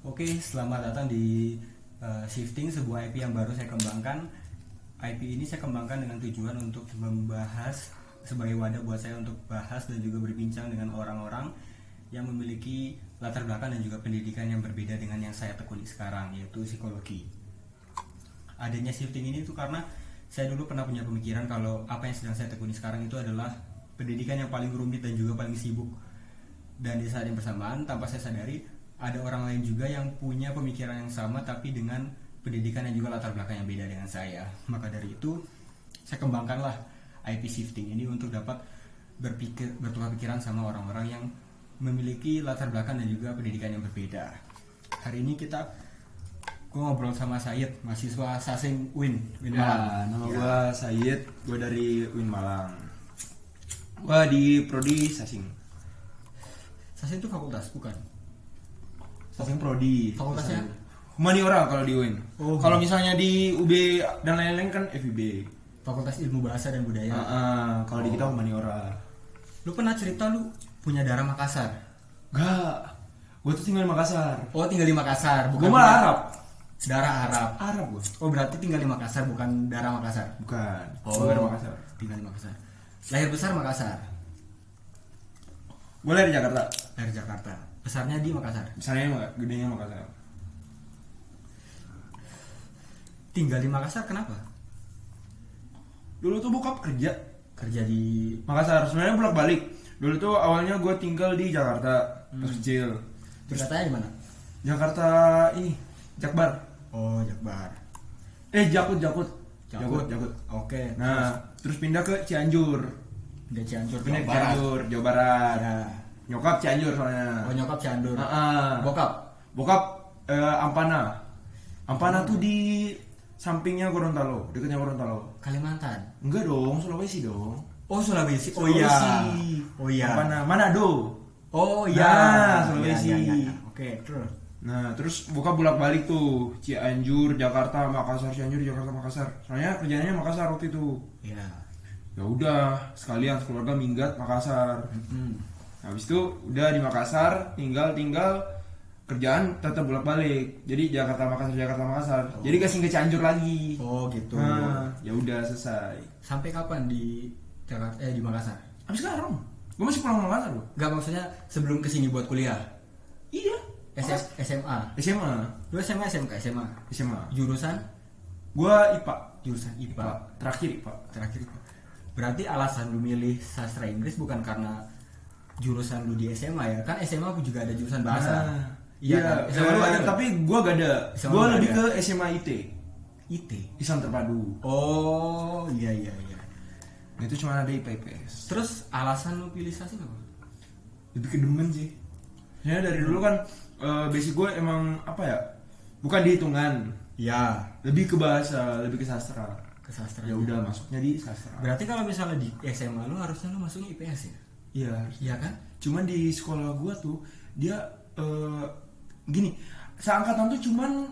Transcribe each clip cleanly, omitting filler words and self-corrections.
Oke, selamat datang di Shifting, sebuah IP yang baru saya kembangkan. IP ini saya kembangkan dengan tujuan untuk membahas sebagai wadah buat saya untuk bahas dan juga berbincang dengan orang-orang yang memiliki latar belakang dan juga pendidikan yang berbeda dengan yang saya tekuni sekarang, yaitu psikologi. Adanya Shifting ini tuh karena saya dulu pernah punya pemikiran kalau apa yang sedang saya tekuni sekarang itu adalah pendidikan yang paling rumit dan juga paling sibuk. Dan di saat yang bersamaan, tanpa saya sadari, ada orang lain juga yang punya pemikiran yang sama tapi dengan pendidikan dan juga latar belakang yang beda dengan saya. Maka dari itu, saya kembangkanlah IP Shifting ini untuk dapat bertukar pikiran sama orang-orang yang memiliki latar belakang dan juga pendidikan yang berbeda. Hari ini gue ngobrol sama Sayed, mahasiswa Sasing UIN Malang. Nama gue Sayed, gue dari UIN Malang. Gue di Prodi Sasing. Sasing itu fakultas, bukan? Sasing Prodi. Fakultasnya? Humaniora kalau di UIN. Oh, kalau misalnya di UB dan lain-lain kan FIB. Fakultas Ilmu Bahasa dan Budaya. Kalau di kita Humaniora. Lu pernah cerita lu punya darah Makassar? Gak. Gue tuh tinggal di Makassar. Oh, tinggal di Makassar. Gue malah Arab. Darah Arab. Arab gue. Oh, berarti tinggal di Makassar, bukan darah Makassar. Bukan. Oh, Gue dari Makassar. Tinggal di Makassar. Lahir besar Makassar. Gue dari Jakarta. Lahir Jakarta. Besarnya di Makassar. Besarnya gedenya Makassar. Tinggal di Makassar kenapa? Dulu tuh bokap kerja di Makassar. Sebenarnya bolak-balik. Dulu tuh awalnya gue tinggal di Jakarta pas kecil. Terus katanya di mana? Jakarta ini Jakbar. Oh, Jakbar. Jakut. Oke. Nah, terus pindah ke Cianjur. Pindah Cianjur, Pindah ke Jawa Barat. Cianjur, Jawa Barat. Ya. Nyokap Cianjur soalnya. Oh, nyokap Cianjur. Bokap Ampana. Ampana tuh di sampingnya Gorontalo, dekatnya Gorontalo. Kalimantan. Enggak dong, Sulawesi dong. Oh, Sulawesi. Oh iya. Ampana, Manado. Oh iya. Nah, Sulawesi. Ya. Oke, terus. Nah, terus bokap bolak-balik tuh Cianjur, Jakarta, Makassar, Cianjur, Jakarta, Makassar. Soalnya kerjanya Makassar waktu itu. Iya. Ya udah, sekalian keluarga minggat Makassar. Habis itu udah di Makassar, tinggal kerjaan tetap bolak-balik. Jadi Jakarta Makassar. Oh. Jadi kasih ke Cianjur lagi. Oh, gitu. Nah, ya udah selesai. Sampai kapan di Jakarta di Makassar? Habis sekarang. Gue masih pulang Makassar loh. Enggak, maksudnya sebelum kesini buat kuliah. Iya. SMA. SMA. Lu SMA, SMK, SMA. SMA. Jurusan? Gua IPA. Jurusan IPA. Terakhir IPA. Terakhir IPA. Berarti alasan lu milih sastra Inggris bukan karena jurusan lu di SMA ya? Kan SMA juga ada jurusan bahasa. Iya. Kan? SMA lu ada nggak? Tapi gua gak ada. SMA Gua nggak lebih ada. ke SMA IT. IT. Islam Terpadu. Oh, iya. Nah, itu cuma ada IPA IPS. Terus alasan lu pilih sastra apa? Lebih ke demen sih. Ya dari dulu kan basic gue emang apa ya? Bukan di hitungan. Ya, Lebih ke bahasa, lebih ke sastra. ke sastra. Ya udah masuknya di sastra. Berarti kalau misalnya di SMA lu harusnya lu masuknya IPS ya? Iya. Iya kan? Cuman di sekolah gue tuh dia gini, seangkatan tuh cuman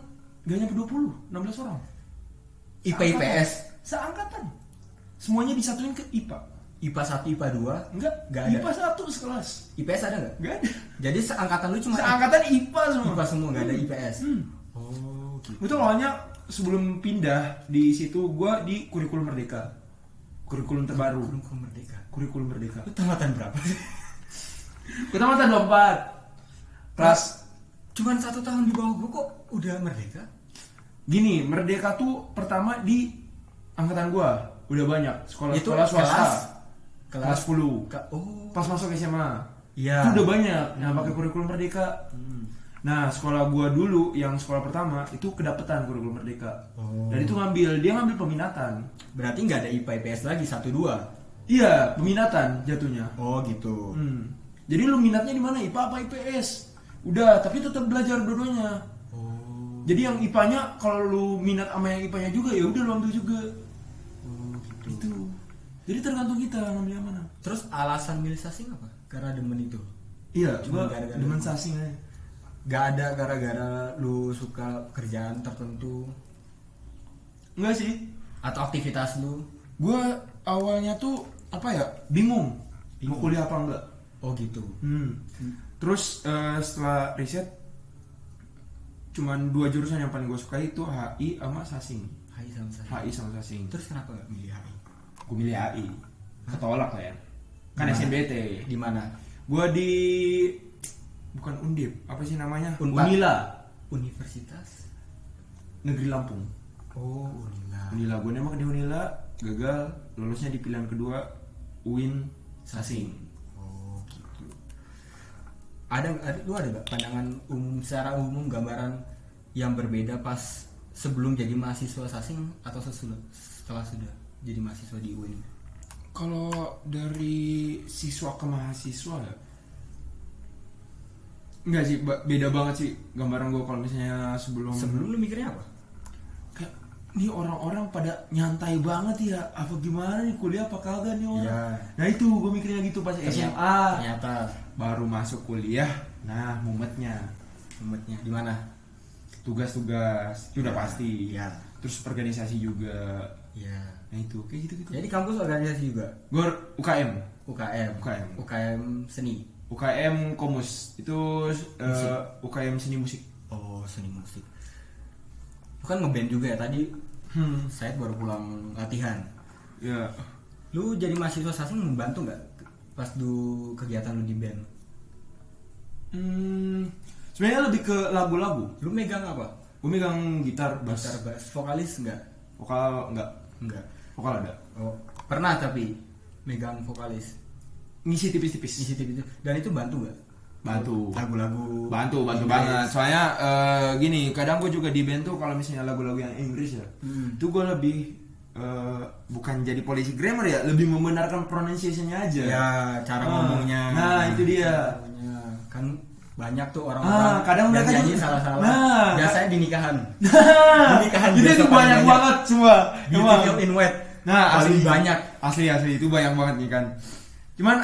gak nyampe 20, 16 orang. IPA IPS. Seangkatan. Semuanya disatuin ke IPA. IPA 1, IPA 2. Enggak Nggak ada. IPA 1 sekelas. IPS ada nggak? Enggak ada. Jadi seangkatan lu cuma Seangkatan IPA semua. IPA semua, nggak ada IPS. Hmm. Oh, gitu. Itu awalnya sebelum pindah di situ gue di kurikulum Merdeka. Kurikulum terbaru. Kurikulum Merdeka. Kurikulum Merdeka. Lu tamatan berapa? Kita mata 24. Kelas Cuman 1 tahun di bawah gua kok udah merdeka? gini, Merdeka tuh pertama di angkatan gue udah banyak Itu sekolah swasta. Kelas 10. Oh. Pas masuk SMA. Iya. Itu udah banyak yang pakai kurikulum Merdeka. Nah, sekolah gua dulu yang sekolah pertama itu kedapetan kurikulum Merdeka. Oh. Dan itu dia ngambil peminatan. Berarti nggak ada IPA IPS lagi 1 2. Iya, peminatan jatuhnya. Oh, gitu. Jadi lu minatnya di mana? IPA apa IPS? Udah, tapi tetap belajar dua-duanya. Oh. Jadi yang IPA-nya kalau lu minat sama yang IPA-nya juga ya udah lu ambil juga. Oh, gitu. Itu. Jadi tergantung kita ngambil yang mana. Terus alasan milih sasing apa? Karena demen itu. Iya, Cuma gua gara-gara demen itu. sasing aja. Gak ada gara-gara lu suka kerjaan tertentu Enggak sih. atau aktivitas lu? Gue awalnya tuh apa ya, bingung mau kuliah apa enggak. Oh, gitu. Terus setelah riset cuman 2 jurusan yang paling gue suka itu HI sama Sasing. HI sama Sasing. Terus kenapa gak milih HI? Gue milih HI. Ketolak lah ya. Kan SNBT. Di mana? Gue di bukan Undip, apa sih namanya? Unpad. Unila. Universitas Negeri Lampung. Oh, Unila. Unila, gue nembak di Unila, gagal, lolusnya di pilihan kedua UIN Sasing. Oh, gitu. Lu ada gak pandangan umum, secara umum gambaran yang berbeda pas sebelum jadi mahasiswa Sasing atau setelah sudah jadi mahasiswa di UIN? Kalau dari siswa ke mahasiswa ya, enggak sih, beda banget sih gambaran gue kalau misalnya sebelum lu mikirnya apa? Kayak nih orang-orang pada nyantai banget ya, apa gimana nih kuliah apa kagak nih orang. Ya. Nah itu gue mikirnya gitu pas SMA. Ternyata Baru masuk kuliah, nah mumetnya di mana? tugas-tugas itu udah pasti. Ya. Terus organisasi juga. Ya. Nah itu kayak gitu-gitu. Jadi kampus organisasi juga? Gue UKM. UKM seni. UKM Komus itu UKM seni musik. Oh, seni musik. Lu kan ngeband juga ya tadi. Saya baru pulang latihan. Ya. Lu jadi mahasiswa Sasing membantu nggak pas kegiatan lu di band? Sebenarnya lebih ke lagu-lagu. Lu megang apa? Gue megang gitar, bass. Vokalis nggak? Vokal enggak. Vokal ada. Oh, pernah tapi megang vokalis. Ngisi tipis-tipis. Dan itu bantu nggak? Bantu. Lagu-lagu. Bantu banget. Soalnya gini, kadang gue juga di band tuh kalau misalnya lagu-lagu yang Inggris ya, itu gue lebih bukan jadi polisi grammar ya, lebih membenarkan pronunciation-nya aja. Ya, cara ngomongnya. Nah, itu dia. Kan banyak tuh orang-orang kadang mereka nyanyi juga salah-salah. Biasanya di nikahan. Itu banyak banget semua. Di video in wet. Nah, paling banyak. Asli itu banyak banget nih kan. Cuman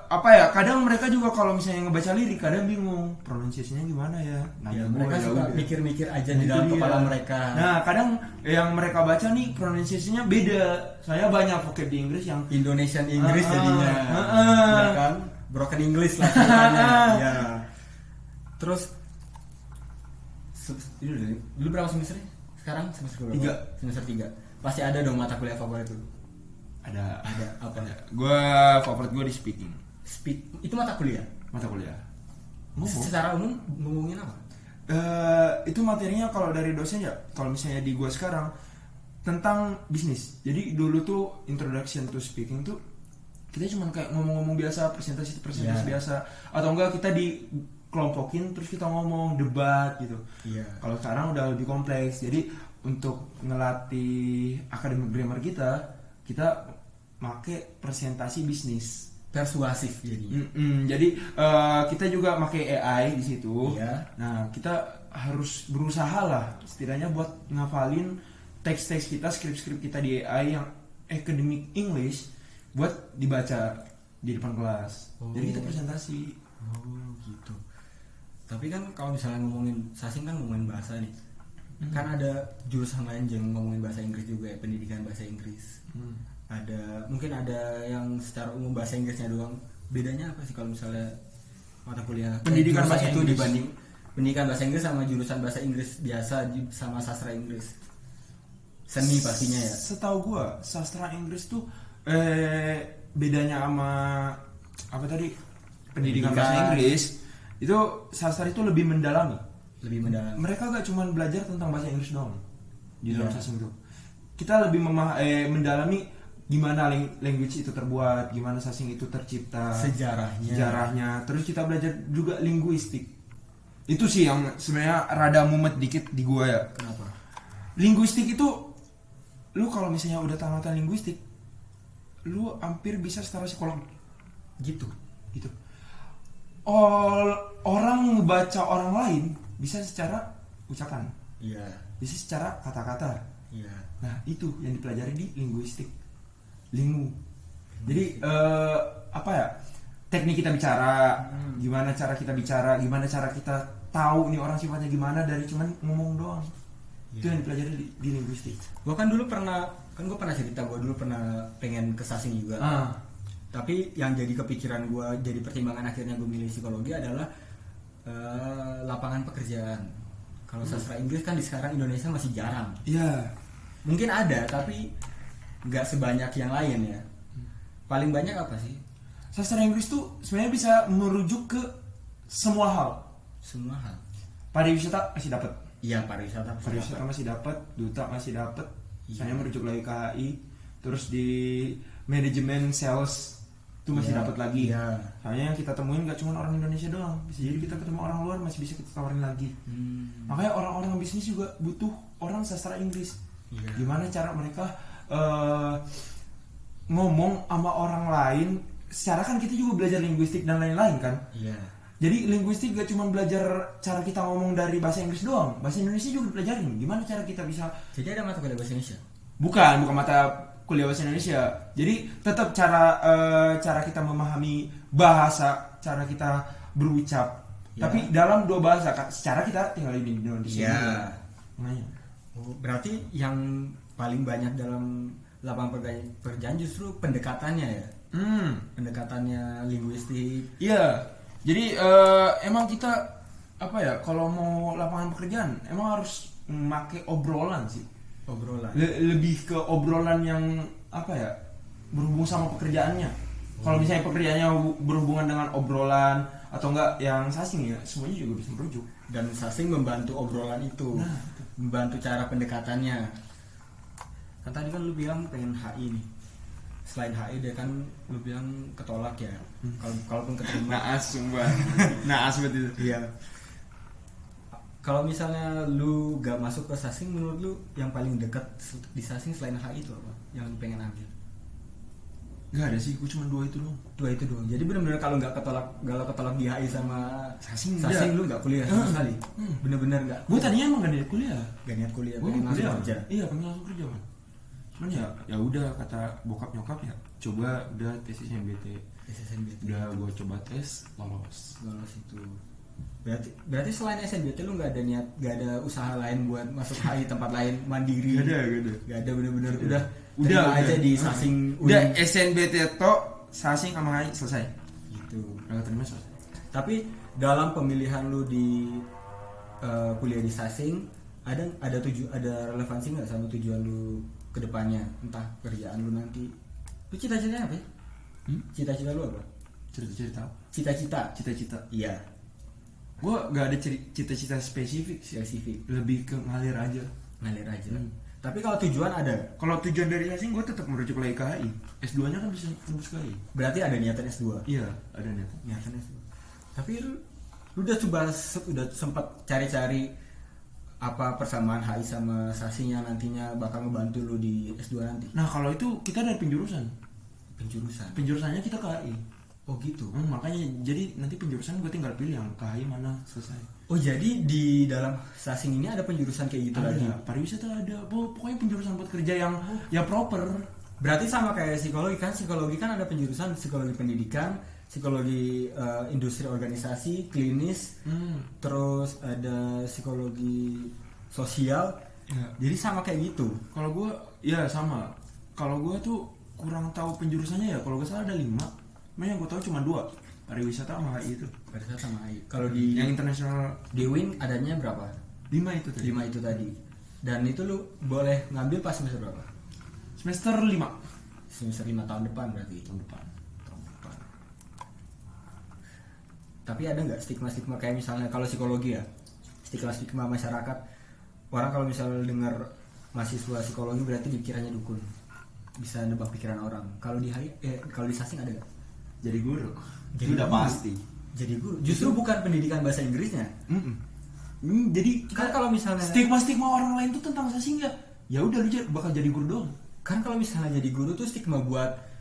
apa ya? Kadang mereka juga kalau misalnya ngebaca lirik kadang bingung pronunciation-nya gimana ya. Nah, ya, mereka suka mikir-mikir aja di dalam kepala mereka. Nah, kadang yang mereka baca nih pronunciation-nya beda. Saya banyak vocab di Inggris yang Indonesian English jadinya. Ya kan? Broken English lah ceritanya. Ya. Terus dulu berapa semester? Sekarang semester berapa? 3. Semester 3. Pasti ada dong mata kuliah favorit itu. Ada apa? Gue favorit gue di speaking. Itu mata kuliah. Secara umum ngomongin apa? Itu materinya kalau dari dosen ya, kalau misalnya di gue sekarang tentang bisnis. Jadi dulu tuh introduction to speaking tuh kita cuma kayak ngomong-ngomong biasa, presentasi biasa, atau enggak kita dikelompokin terus kita ngomong debat gitu. Kalau sekarang udah lebih kompleks. Jadi untuk ngelatih akademik grammar kita make presentasi bisnis persuasif jadi. Jadi kita juga make AI di situ. Nah, kita harus berusaha lah setidaknya buat ngafalin teks-teks kita, skrip-skrip kita di AI yang academic English buat dibaca di depan kelas. Jadi kita presentasi. Oh, gitu. Tapi kan kalau misalnya ngomongin Sasing kan ngomongin bahasa nih. Kan ada jurusan lain yang ngomongin bahasa Inggris juga ya, pendidikan bahasa Inggris. Mungkin ada yang secara umum bahasa Inggrisnya doang. Bedanya apa sih kalau misalnya mata kuliah pendidikan bahasa itu Inggris dibanding pendidikan bahasa Inggris sama jurusan bahasa Inggris biasa sama sastra Inggris? Seni pastinya ya. Setahu gua sastra Inggris tuh bedanya sama apa tadi pendidikan bahasa Inggris itu sastra itu lebih mendalami. Mereka gak cuma belajar tentang bahasa Inggris doang di dalam sastra itu. Kita lebih mendalami gimana language itu terbuat, gimana sasing itu tercipta, sejarahnya. Terus kita belajar juga linguistik. Itu sih yang sebenarnya rada mumet dikit di gua ya. Kenapa? Linguistik itu lu kalau misalnya udah tamat linguistik, lu hampir bisa secara psikolog. Gitu. Orang ngebaca orang lain bisa secara ucapan. Bisa secara kata-kata. Nah, itu yang dipelajari di linguistik. Jadi apa ya? Teknik kita bicara, gimana cara kita bicara, gimana cara kita tahu nih orang sifatnya gimana dari cuman ngomong doang. Itu yang dipelajari di linguistik. Gue kan dulu pernah cerita, gue dulu pernah pengen ke Sasing juga. Tapi yang jadi kepikiran gue, jadi pertimbangan akhirnya gue milih psikologi adalah lapangan pekerjaan. Kalau sastra Inggris kan di sekarang Indonesia masih jarang. Iya. Mungkin ada tapi nggak sebanyak yang lain ya. Paling banyak apa sih? Sastra Inggris tuh sebenarnya bisa merujuk ke semua hal. Semua hal. Pariwisata masih dapat. Iya, pariwisata Masih dapat, duta masih dapat. Iya. Saya merujuk lagi ke HI. Terus di manajemen sales itu masih Iya. dapat lagi. Iya. Soalnya yang kita temuin gak cuma orang Indonesia doang. Bisa jadi kita ketemu orang luar masih bisa kita tawarin lagi. Makanya orang-orang bisnis juga butuh orang sastra Inggris. Iya. Gimana cara mereka ngomong sama orang lain. Secara kan kita juga belajar linguistik dan lain-lain kan. Iya. Jadi linguistik gak cuma belajar cara kita ngomong dari bahasa Inggris doang. Bahasa Indonesia juga dipelajarin. Gimana cara kita bisa... Jadi ada mata kuliah bahasa Indonesia? Bukan mata kuliah bahasa Indonesia. Jadi tetap cara kita memahami bahasa, cara kita berucap. Ya. Tapi dalam dua bahasa. Secara kita tinggal di Indonesia. Iya. Makanya. Oh, berarti yang paling banyak dalam lapangan pekerjaan justru pendekatannya ya? Pendekatannya linguistik. Iya. Jadi emang kita apa ya? Kalau mau lapangan pekerjaan, emang harus memakai obrolan sih. Obrolan. Lebih ke obrolan yang apa ya? Berhubung sama pekerjaannya. Kalau misalnya pekerjaannya berhubungan dengan obrolan atau enggak yang sasing ya, semuanya juga bisa merujuk. Dan sasing membantu obrolan itu. Membantu cara pendekatannya. Kan tadi kan lu bilang pengen HI nih. Selain HI dia kan lu bilang ketolak ya. Kalaupun keterima. Naas sumpah. Naas betul itu. Iya. Kalau misalnya lu gak masuk ke sasing, menurut lu yang paling dekat di sasing selain HI itu apa? Yang lu pengen ambil? Gak ada sih, gue cuma dua itu doang. Dua itu doang. Jadi benar-benar kalau ketolak di HI sama Sasing lu nggak kuliah sama sekali. Bener-bener nggak. Gue tadinya emang gak niat kuliah. Gak niat kuliah. Gue pengen kuliah langsung kerja. Iya, pengen langsung kerja man. Cuman ya udah kata bokap nyokap ya, coba udah tes SNBT. SNBT. Udah gue coba tes, lolos itu. Berarti selain SNBT lu nggak ada usaha lain buat masuk HI tempat lain mandiri. Gak ada bener-bener udah aja di sasing. Udah SNBT to sasing sama HI selesai. Gitu. Udah terima selesai. Tapi dalam pemilihan lu di kuliah di sasing ada relevansi nggak sama tujuan lu kedepannya, entah kerjaan lu nanti. Lu cita-citanya apa ya? Cita-cita lu apa? Cita-cita. Iya. Gue gak ada cita-cita spesifik. Lebih ke ngalir aja. Tapi kalau tujuan ada. Kalau tujuan dari sasing gue tetap merujuk lagi ke HI. S2 nya kan bisa tembus ke HI. Berarti ada niatan S2. Iya, ada niatan S2. Tapi lu udah sempat cari-cari apa persamaan HI sama sasing yang nantinya bakal ngebantu lu di S2 nanti? Nah kalau itu kita dari penjurusan. Penjurusannya kita ke HI. Oh gitu. Makanya jadi nanti penjurusan gue tinggal pilih yang ke HI mana selesai. Oh jadi di dalam sasing ini ada penjurusan kayak gitu lagi? Pariwisata ada. Pokoknya penjurusan buat kerja yang ya proper. Berarti sama kayak psikologi kan ada penjurusan psikologi pendidikan, psikologi industri organisasi, klinis, terus ada psikologi sosial. Ya. Jadi sama kayak gitu. Kalau gue ya sama. Kalau gue tuh kurang tahu penjurusannya ya. Kalau gak salah ada 5. Yang gue tahu cuma 2. Pariwisata sama HI itu. Kalau di yang internasional di UIN adanya berapa? 5 itu tadi. 5 itu tadi. Dan itu lu boleh ngambil pas semester berapa? Semester 5. Semester 5 tahun depan berarti. Tahun depan. Tapi ada nggak stigma-stigma kayak misalnya kalau psikologi ya, stigma masyarakat, orang kalau misalnya dengar mahasiswa psikologi berarti dikiranya dukun, bisa nebak pikiran orang. Kalau di sasing ada nggak? Jadi guru. Jadi udah pasti. Jadi guru. Justru bukan pendidikan bahasa Inggrisnya. Jadi kan kalau misalnya stigma orang lain tuh tentang sasing ya udah lu bakal jadi guru doang. Kan kalau misalnya jadi guru tuh stigma buat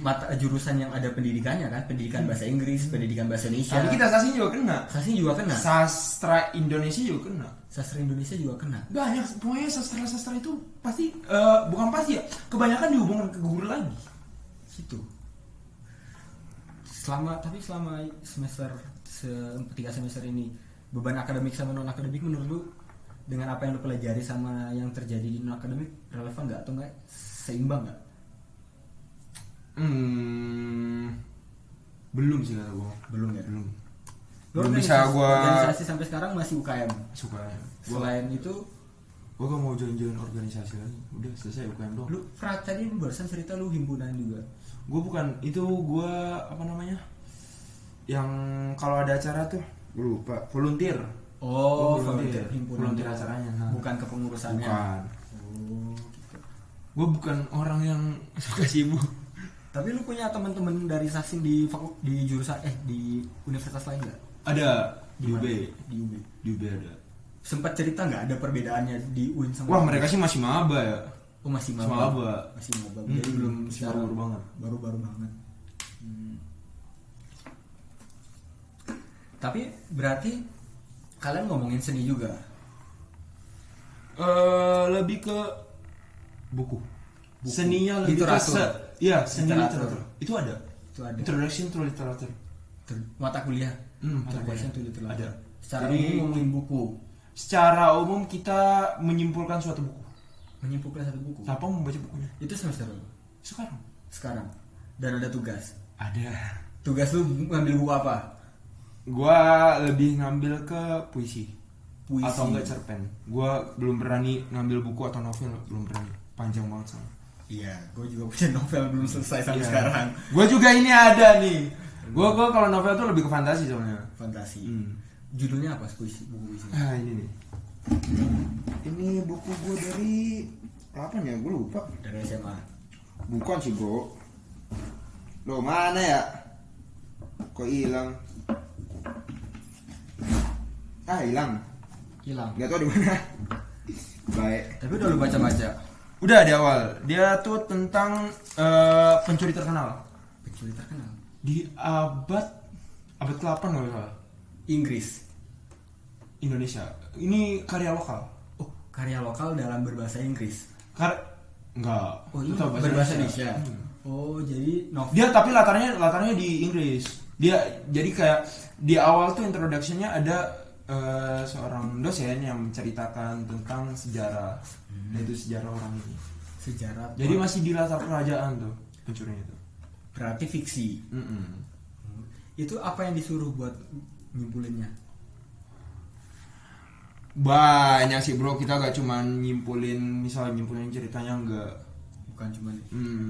mata jurusan yang ada pendidikannya kan, pendidikan bahasa Inggris, pendidikan bahasa Indonesia. Tapi kita sasing juga kena. Sastra Indonesia juga kena. Banyak, pokoknya sastra itu pasti bukan pasti ya, kebanyakan dihubungkan ke guru lagi. Gitu. Selama semester 3 semester ini beban akademik sama non akademik menurut lu dengan apa yang lu pelajari sama yang terjadi di non akademik relevan nggak atau nggak seimbang nggak? Belum sih kata gue. Belum ya. Belum. belum bisa gua organisasi sampai sekarang masih UKM. suka. Selain itu Gua gak mau join organisasi lagi. Udah selesai UKM doang. lu tadi barusan cerita lu himpunan juga. Gue bukan itu, gue apa namanya, yang kalau ada acara tuh gue lupa, volunteer. Oh, volunteer himpunan. Volunteer acaranya. Nah. Bukan kepengurusannya. Bukan. Oh, gitu. Gue bukan orang yang suka sibuk. Tapi lu punya teman-teman dari Sasin di jurusan di universitas lain nggak? Ada di UB. Di UB. Di UB ada. Sempat cerita nggak ada perbedaannya di UIN sama? Wah, mereka sih masih maba ya. Oh, masih maba. Masih maba. Jadi belum secara baru banget. Baru banget. Tapi berarti kalian ngomongin seni juga? Lebih ke buku. Seninya lebih literatur. Iya, seni literatur. Itu ada. Introduction to Literature. Mata kuliah. Introduction to Literature. Ada. Secara umum ngomongin buku. Secara umum kita menyimpulkan suatu buku. Menyimpulkan satu buku. Siapa membaca bukunya? Itu semester berapa? Sekarang. Dan ada tugas. Ada. Tugas lu ngambil buku apa? Gua lebih ngambil ke puisi. Atau enggak cerpen. Gua belum berani ngambil buku atau novel, belum berani. Panjang banget soalnya. Iya, gue juga punya novel belum selesai sampai sekarang. Gue juga ini ada nih. Gue kalau novel tuh lebih ke fantasi soalnya. Fantasi. Judulnya apa puisi? Buku puisi? Ini nih. Ini buku gue dari kapan ya? Gue lupa. Dari SMA. Bukan sih bro. Loh mana ya? Kok hilang? Hilang. Gak tau di mana. Baik. Tapi udah lu baca-baca? Udah di awal. Dia tuh tentang pencuri terkenal. Pencuri terkenal. Di abad ke-8 kalau salah. Inggris. Indonesia. Ini karya lokal. Oh, karya lokal dalam berbahasa Inggris. Enggak. Oh, ini berbahasa Indonesia. Oh, jadi novel. Dia tapi latarnya di Inggris. Dia jadi kayak di awal tuh introduction-nya ada seorang dosen yang menceritakan tentang sejarah. Itu sejarah orang ini. Sejarah. Jadi masih di latar kerajaan tuh pencurinya itu. Berarti fiksi. Itu apa yang disuruh buat nyimpulinnya? Banyak sih bro, kita gak cuma nyimpulin ceritanya, enggak. Bukan cuma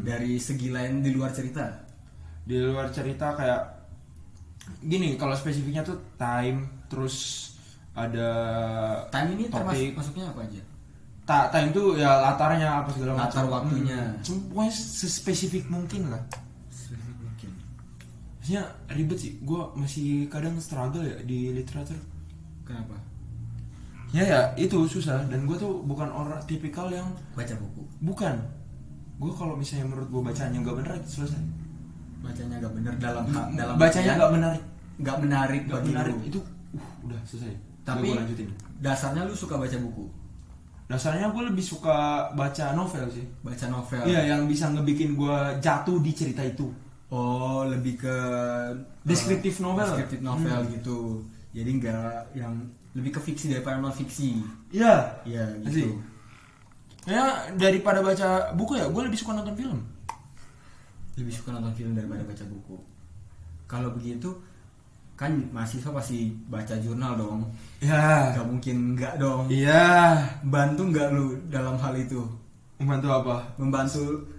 dari segi lain di luar cerita. Di luar cerita kayak gini, kalau spesifiknya tuh time, terus ada time ini topik. termasuk masuknya apa aja? Time tuh ya latarnya apa segala macam. Latar waktunya. Pokoknya sespesifik mungkin lah. Spesifik mungkin. Maksudnya ribet sih, gue masih kadang struggle ya di literatur. Kenapa? Ya itu susah, dan gue tuh bukan orang tipikal yang baca buku. Bukan. Gue kalau misalnya menurut gue bacanya nggak benar, selesai. Bacanya nggak benar dalam bacanya nggak menarik. Nggak menarik bagi menarik lu. itu udah selesai. Tapi gua lanjutin. Dasarnya lu suka baca buku. Dasarnya gue lebih suka baca novel sih. Baca novel. Iya, yang bisa ngebikin gue jatuh di cerita itu. Oh, lebih ke deskriptif novel. Deskriptif novel gitu. Jadi nggak yang lebih ke fiksi daripada non fiksi. Iya. Iya gitu. Ya daripada baca buku ya, gue lebih suka nonton film. Lebih suka nonton film daripada baca buku. Kalau begitu kan mahasiswa pasti baca jurnal dong. Ya. Gak mungkin enggak dong. Iya. Bantu nggak lu dalam hal itu? Membantu apa? Membantu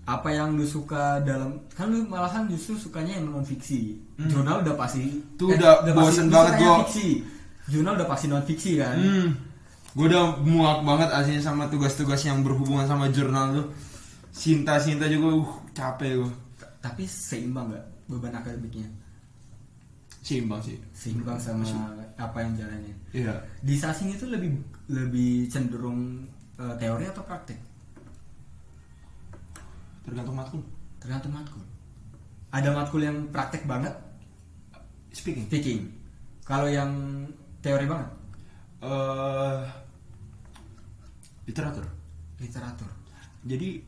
apa yang lu suka dalam, kan lu malahan justru sukanya yang non fiksi. Jurnal udah pasti. Tuh udah bosen banget gue. Jurnal udah pasti non fiksi kan. Gue udah muak banget aslinya sama tugas-tugas yang berhubungan sama jurnal tuh. Cinta juga capek gue. Tapi seimbang nggak beban akademiknya? Seimbang sih. Seimbang sama apa yang jalanin. Iya. Di Sasin itu lebih cenderung teori atau praktek? Tergantung matkul. Ada matkul yang praktek banget? Speaking. Kalau yang teori banget? Literatur. Jadi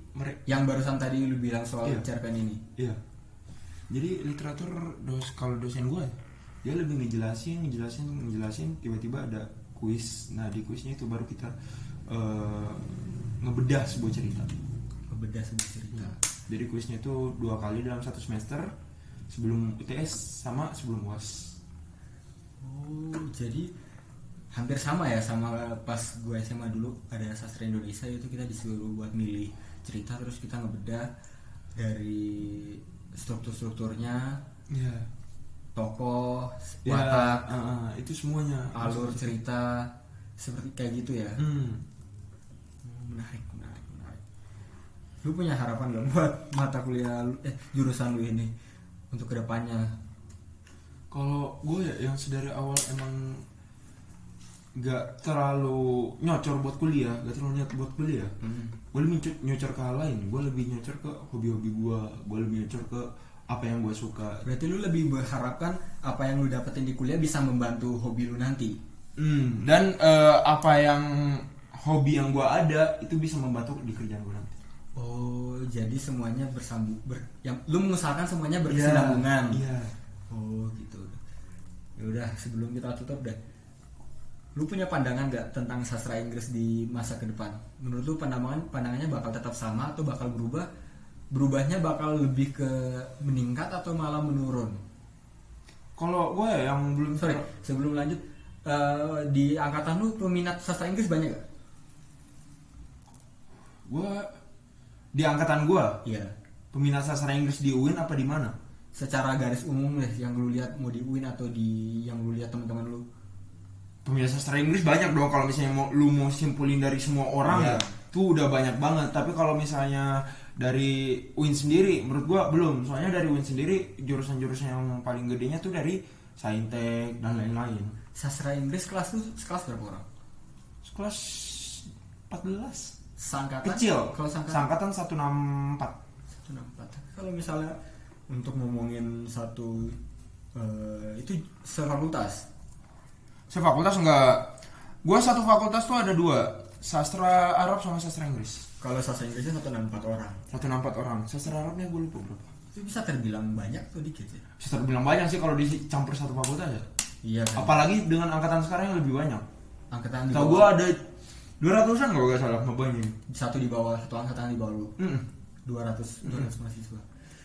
yang barusan tadi lu bilang soal cerpen ini. Iya. Jadi literatur kalau dosen gue, dia lebih ngejelasin, tiba-tiba ada kuis. Nah di kuisnya itu baru kita ngebedah sebuah cerita. Jadi kuisnya itu 2 kali dalam 1 semester, sebelum UTS sama sebelum UAS. Oh, jadi hampir sama ya sama pas gue SMA dulu ada sastra Indonesia itu kita disuruh buat milih cerita terus kita ngebedah dari strukturnya, Iya. tokoh, Ya, watak, itu semuanya. alur cerita seperti kayak gitu ya. Hmm. Menarik. Lu punya harapan gak buat mata kuliah jurusan lu ini untuk kedepannya? Kalau gue ya yang sedari awal emang gak terlalu nyocor buat kuliah, gak terlalu niat buat kuliah. Gue lebih nyocor ke hal lain, gue lebih nyocor ke hobi-hobi gue lebih nyocor ke apa yang gue suka. Berarti lu lebih berharapkan apa yang lu dapetin di kuliah bisa membantu hobi lu nanti. Dan apa yang hobi yang gue ada itu bisa membantu di kerjaan gue nanti. Oh, jadi semuanya bersambung yang lu mengusahakan semuanya berkesinambungan. Iya. Oh, gitu. Ya udah, sebelum kita tutup deh. Lu punya pandangan gak tentang sastra Inggris di masa ke depan? Menurut lu pandangannya bakal tetap sama atau bakal berubah? Berubahnya bakal lebih ke meningkat atau malah menurun? Kalau gue yang belum Sebelum lanjut, di angkatan lu peminat sastra Inggris banyak gak? Gue di angkatan gue, Iya. peminat sastra Inggris di UIN apa di mana? Secara garis umum deh, yang lu lihat mau di UIN atau di yang lu lihat teman-teman lu. Peminat sastra Inggris banyak dong kalau misalnya lu mau simpulin dari semua orang Iya. ya. Tuh udah banyak banget. Tapi kalau misalnya dari UIN sendiri menurut gua belum. Soalnya dari UIN sendiri jurusan-jurusan yang paling gedenya tuh dari Saintek dan lain-lain. Sastra Inggris kelas berapa orang? Kelas 14. Sangkatan? Kecil. Kalau sangkatan Sangkatan 164. 164. Kalau misalnya untuk ngomongin satu itu sefakultas. Sefakultas enggak. Gua satu fakultas tuh ada 2, sastra Arab sama sastra Inggris. Kalau sastra Inggrisnya 164 orang. 164 orang. Sastra Arabnya gue lupa berapa. Itu bisa terbilang banyak atau dikit ya? Bisa terbilang banyak sih kalau dicampur satu fakultas ya. Iya kan. Apalagi dengan angkatan sekarang yang lebih banyak. Angkatan di Tahu bawah. gua ada 200-an kalau gak salah ngebanyain. Satu di bawah, satu angkatan di bawah lu. 200 mahasiswa.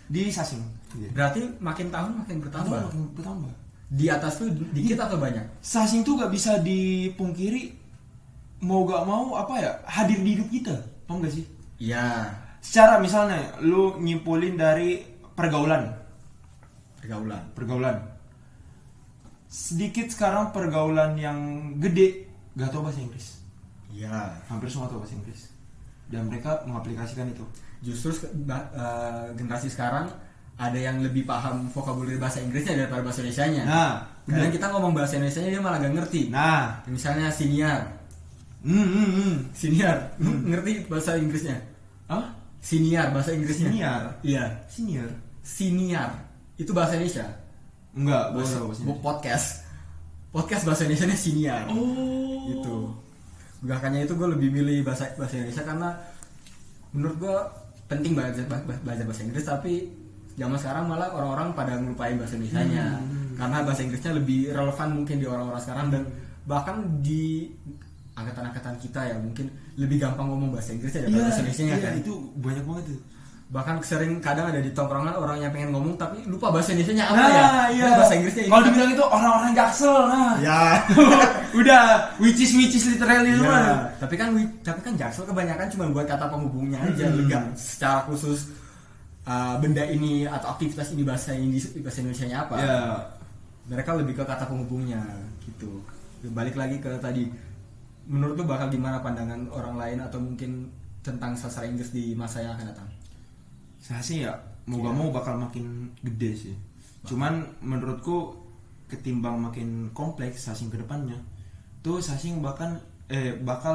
Di Sasing. Berarti makin tahun makin bertambah. Makin bertambah. Di atas tuh dikit atau banyak? Sasing tuh gak bisa dipungkiri, mau gak mau apa ya, hadir di hidup kita. Paham gak sih? Iya. Secara misalnya lu nyimpulin dari pergaulan. Sedikit sekarang pergaulan yang gede gak tahu bahasa Inggris. Iya. Hampir semua tahu bahasa Inggris. Dan mereka mengaplikasikan itu. Justru generasi sekarang ada yang lebih paham vokabulari bahasa Inggrisnya daripada bahasa Indonesianya. Nah, kadang kita ngomong bahasa Indonesianya dia malah gak ngerti. Nah, Misalnya siniar. Siniar. Lu ngerti bahasa Inggrisnya? Hah? Siniar bahasa Inggrisnya. Siniar? Iya. Senior? Siniar. Itu bahasa Indonesia. Enggak, gua Bahasa, tahu bahasa Inggris. podcast bahasa Indonesianya siniar. Oh. Gitu. Makanya itu gue lebih milih bahasa Indonesia karena menurut gue penting belajar bahasa Inggris, tapi zaman sekarang malah orang-orang pada ngelupain bahasa Indonesianya karena bahasa Inggrisnya lebih relevan mungkin di orang-orang sekarang, dan bahkan di angkatan-angkatan kita ya mungkin lebih gampang ngomong bahasa Inggrisnya daripada bahasa Indonesianya kan. Itu banyak banget tuh. Bahkan sering kadang ada di tongkrongan orang yang pengen ngomong tapi lupa bahasa Indonesianya apa Nah, ya. iya. Nah, bahasa Inggrisnya ini. Kalau dibilang itu orang-orang Jaksel, nah. Ya. Udah which is literally Ya, mana? tapi kan Jaksel kebanyakan cuma buat kata penghubungnya aja, enggak secara khusus benda ini atau aktivitas ini bahasa Indonesianya apa. Ya. Mereka lebih ke kata penghubungnya gitu. Balik lagi ke tadi, menurut lu bakal gimana pandangan orang lain atau mungkin tentang sastra Inggris di masa yang akan datang? Saya sih ya mau gak mau bakal makin gede sih. Cuman menurutku ketimbang makin kompleks Sasing ke depannya, tuh Sasing bakal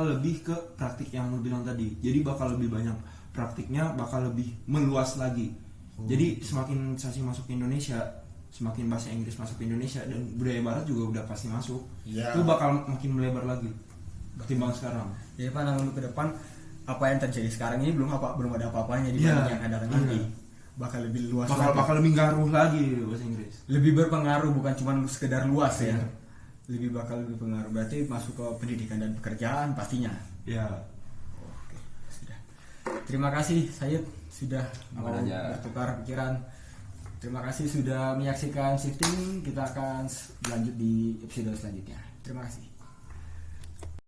lebih ke praktik yang lu bilang tadi. Jadi bakal lebih banyak praktiknya, bakal lebih meluas lagi. Jadi semakin Sasing masuk ke Indonesia, semakin bahasa Inggris masuk ke Indonesia dan budaya barat juga udah pasti masuk. Itu bakal makin melebar lagi ketimbang sekarang. Jadi pandangan lu ke depan, apa yang terjadi sekarang ini belum ada apa-apanya dibanding yang akan datang nanti. Bakal lebih luas lagi. Bakal lebih ngaruh lagi bahasa Inggris. Lebih berpengaruh, bukan cuma sekedar luas ya. Bakal lebih pengaruh. Berarti masuk ke pendidikan dan pekerjaan pastinya. Ya. Oke, sudah. Terima kasih Said sudah mau bertukar pikiran. Terima kasih sudah menyaksikan Shifting. Kita akan lanjut di episode selanjutnya. Terima kasih.